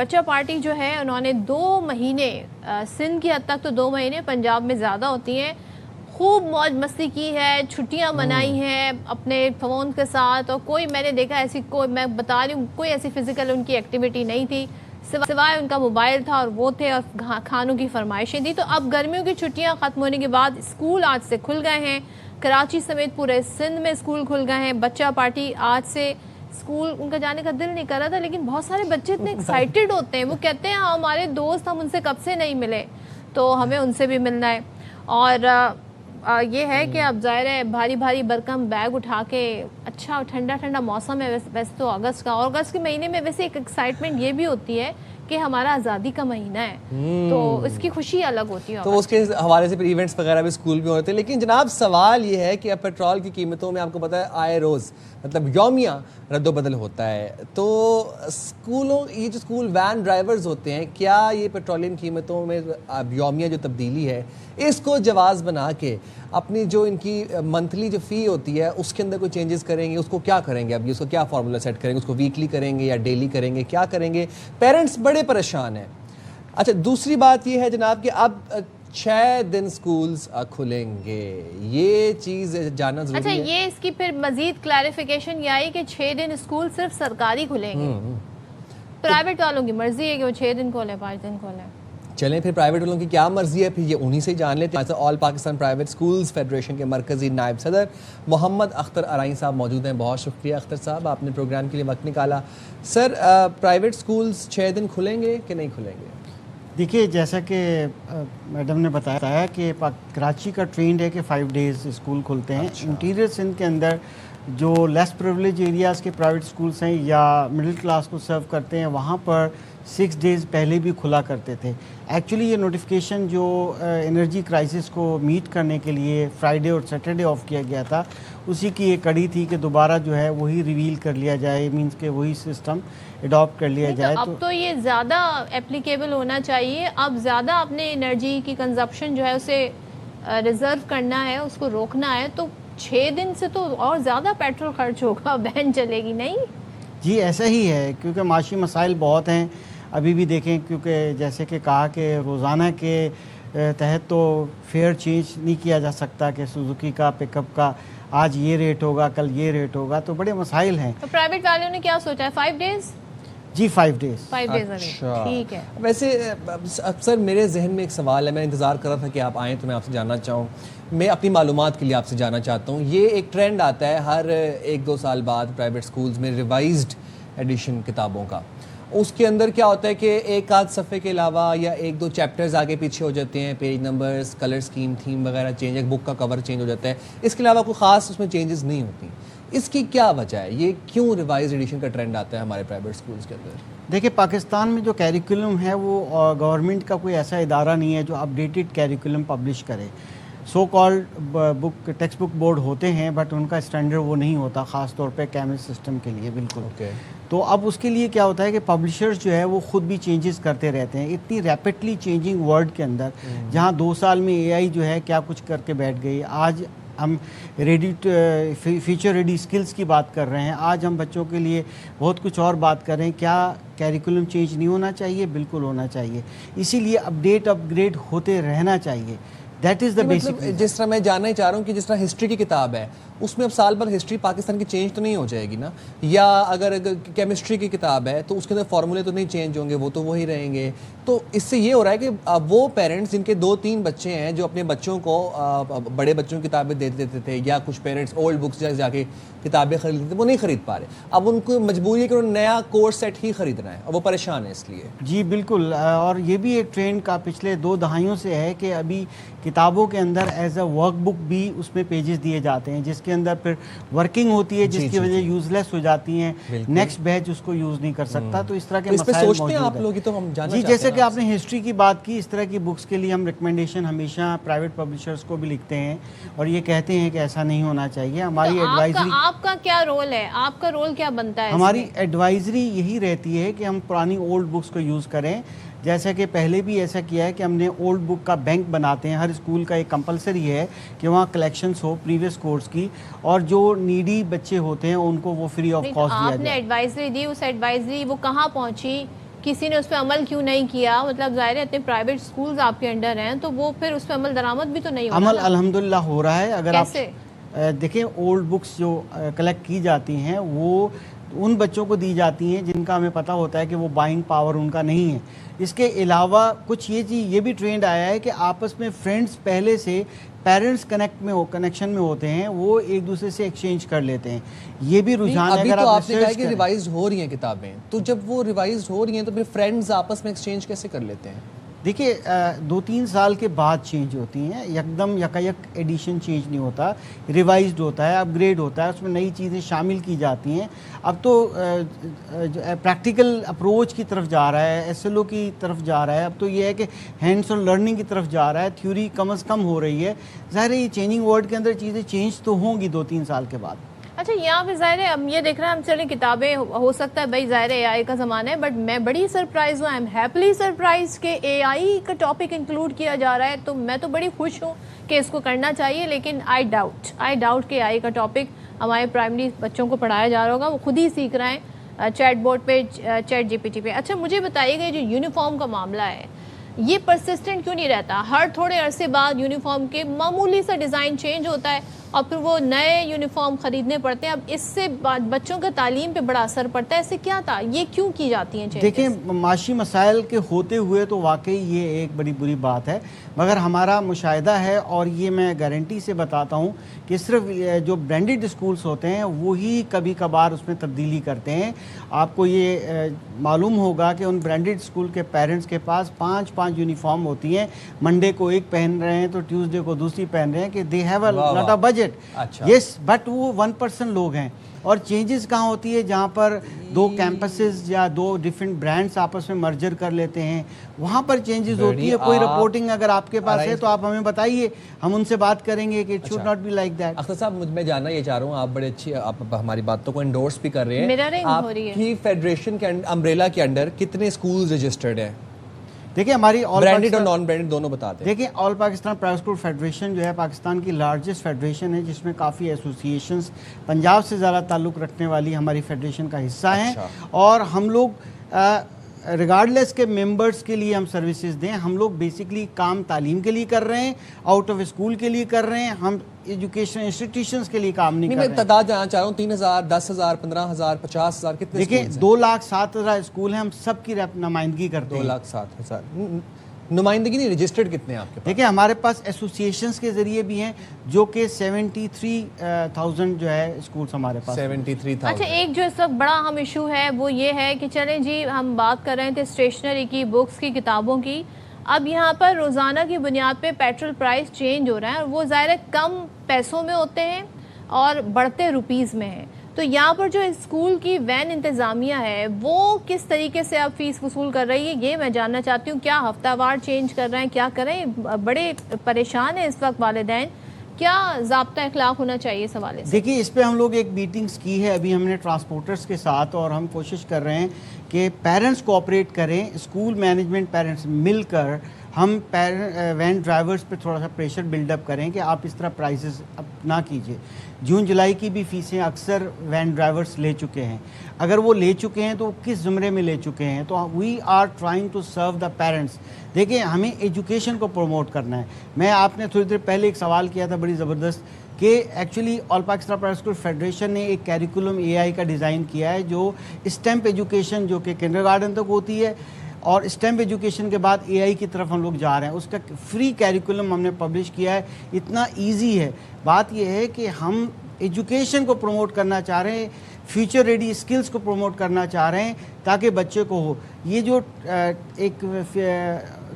بچہ پارٹی جو ہے انہوں نے 2 مہینے سندھ کی حد تک تو 2 مہینے پنجاب میں زیادہ ہوتی ہیں، خوب موج مستی کی ہے، چھٹیاں منائی ہیں اپنے فون کے ساتھ، اور کوئی میں نے دیکھا ایسی کوئی میں بتا رہی ہوں کوئی ایسی فزیکل ان کی ایکٹیویٹی نہیں تھی سوائے ان کا موبائل تھا اور وہ تھے اور کھانوں کی فرمائشیں تھی۔ تو اب گرمیوں کی چھٹیاں ختم ہونے کے بعد اسکول آج سے کھل گئے ہیں، کراچی سمیت پورے سندھ میں اسکول کھل گئے ہیں۔ بچہ پارٹی آج سے اسکول ان کا جانے کا دل نہیں کر رہا تھا، لیکن بہت سارے بچے اتنے ایکسائٹیڈ ہوتے ہیں، وہ کہتے ہیں ہمارے دوست ہم ان سے کب سے نہیں ملے تو ہمیں ان سے بھی ملنا ہے۔ اور یہ ہے کہ اب ظاہر ہے بھاری بھاری برکم بیگ اٹھا کے، اچھا ٹھنڈا ٹھنڈا موسم ہے ویسے تو اگست کا، اور اگست کے مہینے میں ویسے ایک ایکسائٹمنٹ یہ بھی ہوتی ہے کہ ہمارا آزادی کا مہینہ ہے تو اس کی خوشی الگ ہوتی ہے، تو اس کے حوالے سے پھر ایونٹس وغیرہ بھی اسکول میں ہوتے ہیں۔ لیکن جناب سوال یہ ہے کہ اب پیٹرول کی قیمتوں میں آپ کو پتہ ہے آئے روز مطلب یومیہ رد و بدل ہوتا ہے، تو یہ جو اسکول وین ڈرائیورز ہوتے ہیں، کیا یہ پیٹرولیم قیمتوں میں اب یومیہ جو تبدیلی ہے اس کو جواز بنا کے اپنی جو ان کی منتھلی جو فی ہوتی ہے اس کے اندر کوئی چینجز کریں گے؟ اس کو کیا کریں گے؟ اب یہ اس کو کیا فارمولا سیٹ کریں گے؟ اس کو ویکلی کریں گے یا ڈیلی کریں گے؟ کیا کریں گے؟ پیرنٹس بڑے پریشان ہیں۔ اچھا دوسری بات یہ ہے جناب کہ اب 6 دن سکولز کھلیں گے، یہ چیز جاننا ضروری ہے۔ اچھا یہ اس کی پھر مزید کلیریفیکیشن یہ آئی کہ 6 دن اسکول صرف سرکاری کھلیں گے، پرائیویٹ والوں کی مرضی ہے کہ وہ 6 دن کھولیں 5 دن کھولیں۔ چلیں پھر پرائیویٹ والوں کی کیا مرضی ہے، پھر یہ انہی سے جان لیتے ہیں۔ آل پاکستان پرائیویٹ سکولز فیڈریشن کے مرکزی نائب صدر محمد اختر ارائیں صاحب موجود ہیں۔ بہت شکریہ اختر صاحب، آپ نے پروگرام کے لیے وقت نکالا۔ سر پرائیویٹ سکولز 6 دن کھلیں گے کہ نہیں کھلیں گے؟ دیکھیے جیسا کہ میڈم نے بتایا کہ کراچی کا ٹرینڈ ہے کہ 5 ڈیز اسکول کھلتے ہیں۔ انٹیریئر سندھ کے اندر جو لیس پریویلیج ایریاز کے پرائیویٹ اسکولس ہیں یا مڈل کلاس کو سرو کرتے ہیں وہاں پر 6 ڈیز پہلے بھی کھلا کرتے تھے۔ ایکچولی یہ نوٹیفیکیشن جو انرجی کرائسس کو میٹ کرنے کے لیے فرائیڈے اور سیٹرڈے آف کیا گیا تھا، اسی کی ایک کڑی تھی کہ دوبارہ جو ہے وہی ریویل کر لیا جائے، مینس کہ وہی سسٹم اڈاپٹ کر لیا جائے۔ اب تو یہ زیادہ اپلیکیبل ہونا چاہیے، اب زیادہ اپنے انرجی کی کنزپشن جو ہے اسے ریزرو کرنا ہے، اس کو روکنا ہے، تو 6 دن سے تو اور زیادہ پیٹرول خرچ ہوگا، بین چلے گی نہیں؟ جی ایسا ہی ہے، کیونکہ معاشی مسائل بہت ہیں ابھی بھی دیکھیں، کیونکہ جیسے کہ کہا کہ روزانہ کے تحت تو فیئر چینج نہیں کیا جا سکتا کہ سوزوکی کا پک اپ کا آج یہ ریٹ ہوگا کل یہ ریٹ ہوگا، تو بڑے مسائل ہیں۔ تو پرائیویٹ والوں نے کیا سوچا ہے 5 ڈیز؟ جی 5 ڈیز۔ 5 ڈیز ٹھیک ہے۔ ویسے سر میرے ذہن میں ایک سوال ہے، میں انتظار کر رہا تھا کہ آپ آئیں تو میں آپ سے جاننا چاہوں، میں اپنی معلومات کے لیے آپ سے جاننا چاہتا ہوں۔ یہ ایک ٹرینڈ آتا ہے ہر 1-2 سال بعد پرائیویٹ سکولز میں ریوائزڈ ایڈیشن کتابوں کا، اس کے اندر کیا ہوتا ہے کہ ایک آدھ صفحے کے علاوہ یا 1-2 چیپٹرز آگے پیچھے ہو جاتے ہیں، page numbers, colour scheme, theme وغیرہ چینج، ایک بک کا کور چینج ہو جاتا ہے، اس کے علاوہ کوئی خاص اس میں چینجز نہیں ہوتی۔ اس کی کیا وجہ ہے؟ یہ کیوں ریوائز ایڈیشن کا ٹرینڈ آتا ہے ہمارے پرائیویٹ سکولز کے اندر؟ دیکھیں پاکستان میں جو کیریکولم ہے وہ گورنمنٹ کا کوئی ایسا ادارہ نہیں ہے جو اپڈیٹڈ کیریکولم پبلش کرے۔ So called text book board ہوتے ہیں بٹ ان کا اسٹینڈرڈ وہ نہیں ہوتا، خاص طور پہ کیمسٹ سسٹم کے لیے بالکل۔ تو اب اس کے لیے کیا ہوتا ہے کہ پبلشرز جو ہے وہ خود بھی چینجز کرتے رہتے ہیں اتنی ریپڈلی چینجنگ ورلڈ کے اندر، جہاں 2 سال میں اے آئی جو ہے کیا کچھ کر کے بیٹھ گئی۔ آج ہم فیچر ریڈی سکلز کی بات کر رہے ہیں، آج ہم بچوں کے لیے بہت کچھ اور بات کر رہے ہیں۔ کیا کیریکولم چینج نہیں ہونا چاہیے؟ بالکل ہونا چاہیے، اسی لیے اپ گریڈ ہوتے رہنا چاہیے۔ That is the basic. جس طرح میں جاننا ہی چاہ رہا ہوں کہ جس طرح ہسٹری کی کتاب ہے اس میں اب سال بعد ہسٹری پاکستان کی چینج تو نہیں ہو جائے گی نا، یا اگر کیمسٹری کی کتاب ہے تو اس کے اندر فارمولے تو نہیں چینج ہوں گے، وہ تو وہی رہیں گے۔ تو اس سے یہ ہو رہا ہے کہ وہ پیرنٹس جن کے 2-3 بچے ہیں جو اپنے بچوں کو بڑے بچوں کی کتابیں دے دیتے تھے، یا کچھ پیرنٹس اولڈ بکس جا کے کتابیں خریدتے تھے، وہ نہیں خرید پا رہے، اب ان کو مجبوری ہے کہ انہوں نے نیا کورس سیٹ ہی خریدنا ہے اور وہ پریشان ہے اس لیے۔ جی بالکل، اور یہ بھی ایک ٹرینڈ کا پچھلے 2 دہائیوں سے ہے کہ ابھی کتابوں کے اندر ایز اے ورک بک بھی اس میں پیجز دیے جاتے ہیں، جس کے اندر پھر ورکنگ ہوتی ہے، جس کی وجہ یوز لیس ہو جاتی ہیں، نیکسٹ بیچ اس کو یوز نہیں کر سکتا۔ تو اس طرح کے مسائل موجود ہیں آپ لوگ، تو ہم جاننا جی جیسے کہ آپ نے ہسٹری کی بات کی، اس طرح کی بکس کے لیے ہم ریکمنڈیشن ہمیشہ پرائیویٹ پبلشرز کو بھی لکھتے ہیں اور یہ کہتے ہیں کہ ایسا نہیں ہونا چاہیے۔ ہماری ایڈوائزری، آپ کا کیا رول ہے؟ آپ کا رول کیا بنتا ہے؟ ہماری ایڈوائزری یہی رہتی ہے کہ ہم پرانی اولڈ بکس کو یوز کریں، جیسا کہ پہلے بھی ایسا کیا ہے کہ ہم نے اولڈ بک کا بینک بناتے ہیں، ہر اسکول کا ایک کمپلسری ہے کہ وہاں کلیکشنز ہو پریویس کورس کی، اور جو نیڈی بچے ہوتے ہیں ان کو وہ فری آف کاسٹ دیا جائے۔ آپ نے ایڈوائزری دی، اس ایڈوائزری وہ کہاں پہنچی؟ کسی نے اس پہ عمل کیوں نہیں کیا؟ مطلب ظاہر ہے اتنے پرائیویٹ سکولز آپ کے انڈر ہیں تو وہ پھر اس پہ عمل درآمد بھی تو نہیں ہوگا. عمل الحمدللہ ہو رہا ہے. اگر آپ کیسے؟ دیکھیں اولڈ بکس جو کلیکٹ کی جاتی ہیں وہ ان بچوں کو دی جاتی ہیں جن کا ہمیں پتہ ہوتا ہے کہ وہ بائنگ پاور ان کا نہیں ہے. اس کے علاوہ کچھ یہ بھی ٹرینڈ آیا ہے کہ آپس میں فرینڈز پہلے سے پیرنٹس کنیکشن میں ہوتے ہیں, وہ ایک دوسرے سے ایکسچینج کر لیتے ہیں. یہ بھی رجحان ہے. ابھی اگر تو آپ آپ نے کہا کہ ریوائزڈ ہو رہی ہیں کتابیں, تو جب وہ ریوائزڈ ہو رہی ہیں تو پھر فرینڈز آپس میں ایکسچینج کیسے کر لیتے ہیں؟ دیکھیے 2-3 سال کے بعد چینج ہوتی ہیں, یکدم یکایک ایڈیشن چینج نہیں ہوتا, ریوائزڈ ہوتا ہے, اپ گریڈ ہوتا ہے, اس میں نئی چیزیں شامل کی جاتی ہیں. اب تو پریکٹیکل اپروچ کی طرف جا رہا ہے, ایس ایل او کی طرف جا رہا ہے. اب تو یہ ہے کہ ہینڈس آن لرننگ کی طرف جا رہا ہے, تھیوری کم از کم ہو رہی ہے. ظاہر ہے یہ چینجنگ ورلڈ کے اندر چیزیں چینج تو ہوں گی 2-3 سال کے بعد. اچھا یہاں پہ ظاہر ہے ہم یہ دیکھ رہے ہیں, ہم چلیں کتابیں ہو سکتا ہے بھائی ظاہر اے آئی کا زمانہ ہے, بٹ میں بڑی سرپرائز ہوں, آئی ایم ہیپلی سرپرائز کہ اے آئی کا ٹاپک انکلوڈ کیا جا رہا ہے. تو میں تو بڑی خوش ہوں کہ اس کو کرنا چاہیے, لیکن آئی ڈاؤٹ کہ اے آئی کا ٹاپک ہمارے پرائمری بچوں کو پڑھایا جا رہا ہوگا, وہ خود ہی سیکھ رہے ہیں چیٹ بورڈ پہ, چیٹ جی پی ٹی پہ. اچھا مجھے بتائیے گا جو یونیفارم کا معاملہ ہے یہ پرسسٹنٹ کیوں نہیں رہتا؟ ہر تھوڑے عرصے بعد یونیفارم کے معمولی سا ڈیزائن چینج ہوتا ہے اور پھر وہ نئے یونیفارم خریدنے پڑتے ہیں. اب اس سے بچوں کا تعلیم پہ بڑا اثر پڑتا ہے, اس سے کیا تھا, یہ کیوں کی جاتی ہیں چینجز؟ دیکھیں معاشی مسائل کے ہوتے ہوئے تو واقعی یہ ایک بڑی بری بات ہے, مگر ہمارا مشاہدہ ہے اور یہ میں گارنٹی سے بتاتا ہوں کہ صرف جو برانڈڈ اسکولز ہوتے ہیں وہی کبھی کبھار اس میں تبدیلی کرتے ہیں. آپ کو یہ معلوم ہوگا کہ ان برانڈڈ اسکول کے پیرنٹس کے پاس 5 یونیفارم ہوتی ہیں, منڈے کو ایک پہن رہے ہیں تو ٹیوزڈے کو دوسری پہن رہے ہیں, کہ they have not a budget. Yes, but وہ 1% لوگ ہیں. اور چینجز کہاں ہوتی ہے؟ جہاں پر 2 کیمپسز یا 2 ڈیفرنٹ برانڈس آپس میں مرجر کر لیتے ہیں, وہاں پر چینجز ہوتی ہے. کوئی رپورٹنگ اگر آپ کے پاس ہے تو آپ ہمیں بتائیے, ہم ان سے بات کریں گے کہ it should not be like that. Akhtar صاحب میں جاننا یہ چاہ رہا ہوں, آپ بڑے اچھی آپ ہماری باتوں کو انڈورس بھی کر رہے ہیں, میررنگ ہو رہی ہے. آپ کی فیڈریشن کے امبریلا کے انڈر کتنے اسکولز رجسٹرڈ ہیں؟ دیکھیں ہماری برانڈڈ اور نان برانڈڈ دونوں بتاتے ہیں. دیکھیں آل پاکستان پرائیویٹ اسکول فیڈریشن جو ہے پاکستان کی لارجسٹ فیڈریشن ہے, جس میں کافی ایسوسیشنز پنجاب سے زیادہ تعلق رکھنے والی ہماری فیڈریشن کا حصہ ہیں. اور ہم لوگ ریگارڈلیس کے ممبرس کے لیے ہم سروسز دیں, ہم لوگ بیسکلی کام تعلیم کے لیے کر رہے ہیں, آؤٹ آف اسکول کے لیے کر رہے ہیں, ہم ایجوکیشن انسٹیٹیوشنز کے لیے کام نہیں کر رہے ہیں. میں تعداد جاننا چاہ رہا ہوں, 3,000 10,000 15,000 50,000 کتنے؟ دیکھیں 2,07,000 اسکول ہیں, ہم سب کی نمائندگی کرتے ہیں. 2,07,000 نمائندگی نہیں, رجسٹرڈ کتنے ہیں آپ کے پاس؟ دیکھیں ہمارے پاس ایسوسیشنز کے ذریعے بھی ہیں جو کہ 73,000 جو ہے اسکولز ہمارے پاس. 73,000. اچھا ایک جو اس وقت بڑا اہم ایشو ہے وہ یہ ہے کہ چلیں جی ہم بات کر رہے تھے اسٹیشنری کی, بکس کی, کتابوں کی. اب یہاں پر روزانہ کی بنیاد پہ پیٹرول پرائس چینج ہو رہا ہے, اور وہ ظاہر کم پیسوں میں ہوتے ہیں اور بڑھتے روپیز میں ہیں. تو یہاں پر جو اسکول کی وین انتظامیہ ہے وہ کس طریقے سے اب فیس وصول کر رہی ہے, یہ میں جاننا چاہتی ہوں. کیا ہفتہ وار چینج کر رہے ہیں, کیا کریں؟ بڑے پریشان ہیں اس وقت والدین, کیا ضابطہ اخلاق ہونا چاہیے اس حوالے سے؟ دیکھیے اس پہ ہم لوگ ایک میٹنگز کی ہے ابھی ہم نے ٹرانسپورٹرز کے ساتھ, اور ہم کوشش کر رہے ہیں کہ پیرنٹس کوآپریٹ کریں, اسکول مینجمنٹ پیرنٹس مل کر ہم وین ڈرائیورز پہ تھوڑا سا پریشر بلڈ اپ کریں کہ آپ اس طرح پرائسز اب نہ کیجیے. جون جولائی کی بھی فیسیں اکثر وین ڈرائیورز لے چکے ہیں. اگر وہ لے چکے ہیں تو کس زمرے میں لے چکے ہیں؟ تو we are trying to serve the parents. دیکھیں ہمیں ایجوکیشن کو پروموٹ کرنا ہے. میں آپ نے تھوڑی دیر پہلے ایک سوال کیا تھا بڑی زبردست, کہ actually all Pakistan private school federation نے ایک کیریکولم اے آئی کا ڈیزائن کیا ہے جو اسٹیمپ ایجوکیشن جو کہ کنڈر گارڈن تک ہوتی ہے, اور اسٹیمپ ایجوکیشن کے بعد اے آئی کی طرف ہم لوگ جا رہے ہیں. اس کا فری کیریکولم ہم نے پبلش کیا ہے. اتنا ایزی ہے. بات یہ ہے کہ ہم ایجوکیشن کو پروموٹ کرنا چاہ رہے ہیں, فیوچر ریڈی اسکلز کو پروموٹ کرنا چاہ رہے ہیں تاکہ بچے کو ہو. یہ جو ایک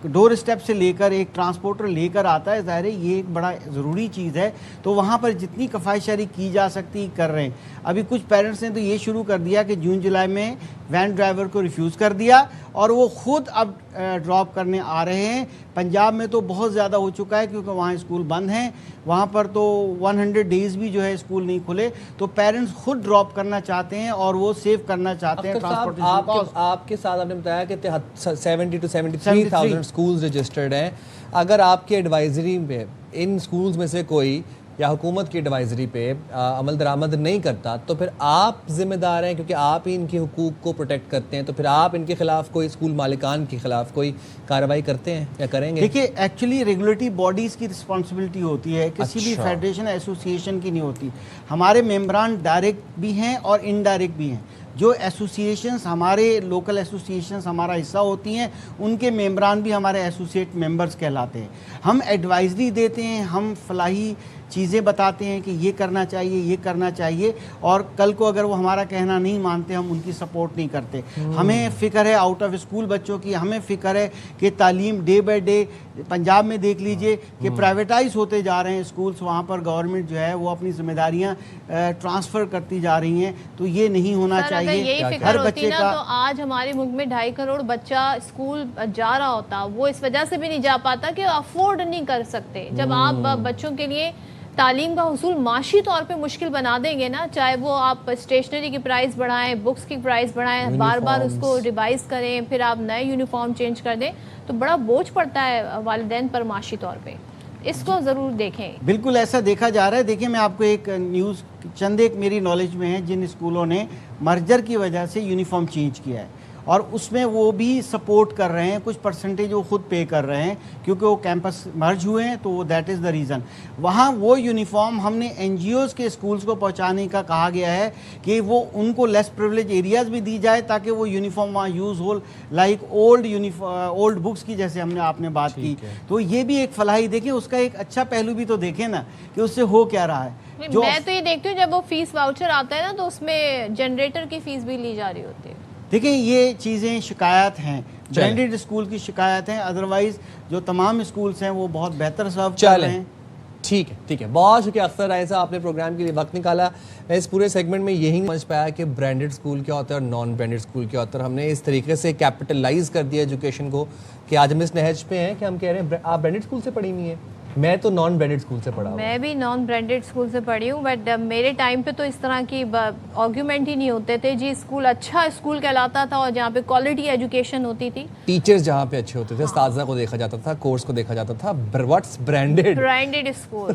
ڈور اسٹیپ سے لے کر ایک ٹرانسپورٹر لے کر آتا ہے, ظاہر ہے یہ ایک بڑا ضروری چیز ہے. تو وہاں پر جتنی کفایت شعری کی جا سکتی کر رہے ہیں. ابھی کچھ پیرنٹس نے تو یہ شروع کر دیا کہ جون جولائی میں وین ڈرائیور کو ریفیوز کر دیا اور وہ خود اب ڈراپ کرنے آ رہے ہیں. پنجاب میں تو بہت زیادہ ہو چکا ہے کیونکہ وہاں اسکول بند ہیں, وہاں پر تو 100 ڈیز بھی جو ہے اسکول نہیں کھلے. تو پیرنٹس خود ڈراپ کرنا چاتے ہیں اور وہ سیو کرنا چاہتے ہیں ٹرانسپورٹیشن کاسٹ. آپ کے ساتھ آپ نے بتایا کہ 70 to 73,000 اسکولز رجسٹرڈ ہیں. اگر آپ کے ایڈوائزری میں ان اسکولز میں سے کوئی یا حکومت کی ایڈوائزری پہ عمل درآمد نہیں کرتا تو پھر آپ ذمہ دار ہیں کیونکہ آپ ہی ان کے حقوق کو پروٹیکٹ کرتے ہیں, تو پھر آپ ان کے خلاف کوئی اسکول مالکان کے خلاف کوئی کارروائی کرتے ہیں یا کریں گے؟ دیکھیے ایکچولی ریگولیٹری باڈیز کی رسپانسبلٹی ہوتی ہے, کسی بھی فیڈریشن ایسوسیشن کی نہیں ہوتی. ہمارے ممبران ڈائریکٹ بھی ہیں اور انڈائریکٹ بھی ہیں. جو ایسوسیشنز ہمارے لوکل ایسوسیشنز ہمارا حصہ ہوتی ہیں ان کے ممبران بھی ہمارے ایسوسیٹ ممبرز کہلاتے ہیں. ہم ایڈوائزری دیتے ہیں, ہم فلاحی چیزیں بتاتے ہیں کہ یہ کرنا چاہیے, یہ کرنا چاہیے, اور کل کو اگر وہ ہمارا کہنا نہیں مانتے ہم ان کی سپورٹ نہیں کرتے. ہمیں فکر ہے آؤٹ آف اسکول بچوں کی, ہمیں فکر ہے کہ تعلیم ڈے بائی ڈے پنجاب میں دیکھ لیجئے کہ پرائیویٹائز ہوتے جا رہے ہیں اسکولس, وہاں پر گورنمنٹ جو ہے وہ اپنی ذمہ داریاں ٹرانسفر کرتی جا رہی ہیں. تو یہ نہیں ہونا چاہیے. یہی فکر ہوتی نا تو آج ہمارے ملک میں 2.5 کروڑ بچہ اسکول جا رہا ہوتا. وہ اس وجہ سے بھی نہیں جا پاتا کہ افورڈ نہیں کر سکتے. جب آپ بچوں کے لیے تعلیم کا حصول معاشی طور پہ مشکل بنا دیں گے نا, چاہے وہ آپ اسٹیشنری کی پرائز بڑھائیں, بکس کی پرائز بڑھائیں, بار بار اس کو ریوائز کریں, پھر آپ نئے یونیفارم چینج کر دیں, تو بڑا بوجھ پڑتا ہے والدین پر معاشی طور پہ. اس کو ضرور دیکھیں. بالکل ایسا دیکھا جا رہا ہے. دیکھیں میں آپ کو ایک نیوز چند ایک میری نالج میں ہے جن اسکولوں نے مرجر کی وجہ سے یونیفارم چینج کیا ہے, اور اس میں وہ بھی سپورٹ کر رہے ہیں, کچھ پرسنٹیج وہ خود پے کر رہے ہیں کیونکہ وہ کیمپس مرج ہوئے ہیں, تو دیٹ از دا ریزن. وہاں وہ یونیفارم ہم نے این جی اوز کے اسکولز کو پہنچانے کا کہا گیا ہے کہ وہ ان کو لیس پریولیج ایریاز بھی دی جائے تاکہ وہ یونیفارم وہاں یوز ہو, لائک اولڈ بکس کی جیسے ہم نے آپ نے بات کی. تو یہ بھی ایک فلاحی, دیکھیں اس کا ایک اچھا پہلو بھی تو دیکھیں نا کہ اس سے ہو کیا رہا ہے. میں تو یہ دیکھتی ہوں جب وہ فیس واؤچر آتا ہے نا تو اس میں جنریٹر کی فیس بھی لی جا رہی ہوتی ہے. دیکھیں یہ چیزیں شکایات ہیں, برانڈیڈ اسکول کی شکایت ہیں, ادروائز جو تمام اسکولز ہیں وہ بہت بہتر سرو کر رہے ہیں. ٹھیک ہے, ٹھیک ہے, بہت شکریہ اختر رائے صاحب, آپ نے پروگرام کے لیے وقت نکالا. میں اس پورے سیگمنٹ میں یہی سمجھ پایا کہ برانڈیڈ اسکول کیا ہوتا ہے اور نان برانڈیڈ اسکول کیا ہوتا ہے. ہم نے اس طریقے سے کیپٹلائز کر دیا ایجوکیشن کو کہ آج ہم اس نہج پہ ہیں کہ ہم کہہ رہے ہیں آپ برانڈیڈ اسکول سے پڑھی ہوئی ہیں. میں تو نان برانڈیڈ اسکول سے پڑھا ہوں. میں بھی نان برانڈیڈ اسکول سے پڑھی ہوں, بٹ میرے ٹائم پہ تو اس طرح کی آرگیومنٹ ہی نہیں ہوتے تھے. جی اسکول اچھا اسکول کہلاتا تھا اور جہاں پہ کوالٹی ایجوکیشن ہوتی تھی, ٹیچرز جہاں پہ اچھے ہوتے تھے, اساتذہ کو دیکھا جاتا تھا, کورس کو دیکھا جاتا تھا. What's branded? Branded school